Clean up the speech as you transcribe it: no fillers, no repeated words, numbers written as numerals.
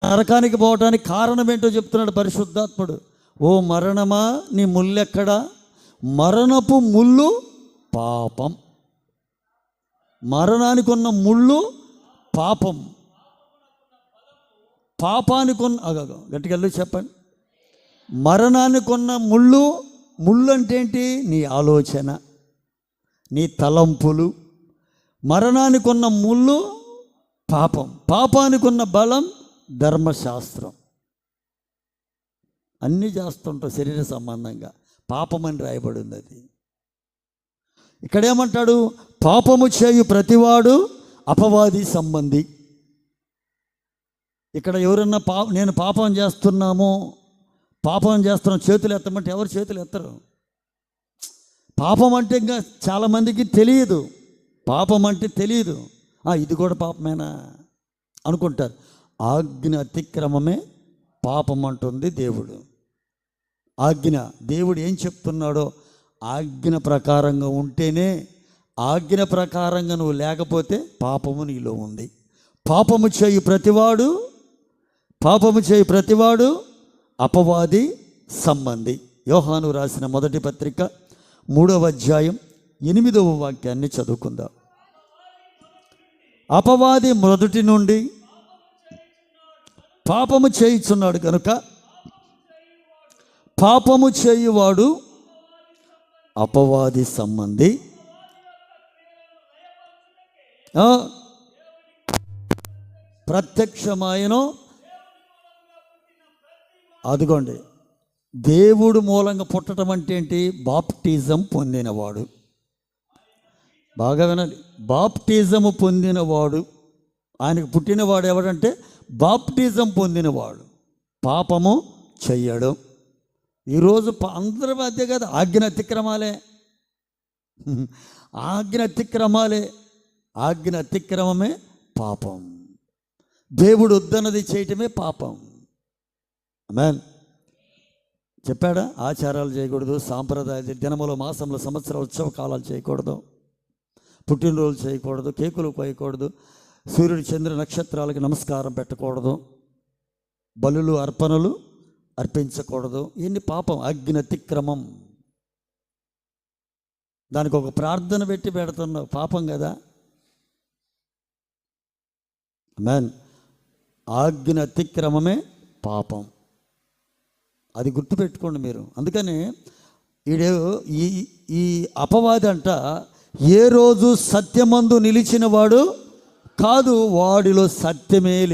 నరకానికి పోవటానికి కారణం ఏంటో చెప్తున్నాడు పరిశుద్ధాత్ముడు. ఓ మరణమా నీ ముల్లెక్కడా? మరణపు ముళ్ళు పాపం. మరణానికి ఉన్న ముళ్ళు పాపం. పాపానికి ఉన్న గట్టిగా చెప్పండి. మరణానికి ఉన్న ముళ్ళు అంటే ఏంటి? నీ ఆలోచన, నీ తలంపులు. మరణానికి ఉన్న ముళ్ళు పాపం. పాపానికి ఉన్న బలం ధర్మశాస్త్రం. అన్నీ చేస్తుంటాం శరీర సంబంధంగా. పాపమని రాయబడింది అది. ఇక్కడేమంటాడు? పాపము చేయు ప్రతివాడు అపవాది సంబంధి. ఇక్కడ ఎవరన్నా నేను పాపం చేస్తున్నాను చేతులు ఎత్తమంటే ఎవరు చేతులు ఎత్తరు. పాపం అంటే ఇంకా చాలామందికి తెలియదు. పాపం అంటే తెలియదు. ఇది కూడా పాపమేనా అనుకుంటారు. ఆజ్ఞ అతిక్రమమే పాపం అంటుంది దేవుడు. దేవుడు ఏం చెప్తున్నాడో ఆజ్ఞ ప్రకారంగా ఉంటేనే. ఆజ్ఞ ప్రకారంగా నువ్వు లేకపోతే పాపము నీలో ఉంది. పాపము చేయు ప్రతివాడు అపవాది సంబంధి. యోహాను రాసిన మొదటి పత్రిక 3వ అధ్యాయం 8వ వాక్యాన్ని చదువుకుందాం. అపవాది మొదటి నుండి పాపము చేయుచున్నాడు కనుక పాపము చేయువాడు అపవాది సంబంధి. ప్రత్యక్షమాయను. అదిగోండి, దేవుడు మూలంగా పుట్టడం అంటే ఏంటి? బాప్టిజం పొందినవాడు. బాగా వినాలి. బాప్టిజము పొందినవాడు, ఆయనకు పుట్టినవాడు ఎవడంటే బాప్టిజం పొందినవాడు. పాపము చెయ్యడు. ఈరోజు అందరి మధ్య కదా ఆజ్ఞ అతిక్రమమే పాపం. దేవుడు వద్దన్నది చేయటమే పాపం. ఆమేన్. చెప్పాడా? ఆచారాలు చేయకూడదు, సాంప్రదాయాలు, దినములు, మాసంలో, సంవత్సర ఉత్సవ కాలాలు చేయకూడదు, పుట్టినరోజులు చేయకూడదు, కేకులు కోయకూడదు, సూర్యుడు చంద్ర నక్షత్రాలకి నమస్కారం పెట్టకూడదు, బలులు అర్పణలు అర్పించకూడదు. ఇన్ని పాపం, ఆజ్ఞ అతిక్రమం. దానికి ఒక ప్రార్థన పెట్టి పెడుతున్నావు, పాపం కదా. ఆమేన్. ఆజ్ఞ అతిక్రమమే పాపం. అది గుర్తుపెట్టుకోండి మీరు. అందుకని ఈ అపవాది అంట ఏ రోజు సత్యమందు నిలిచిన వాడు కాదు, వాడిలో సత్యమే లేదు.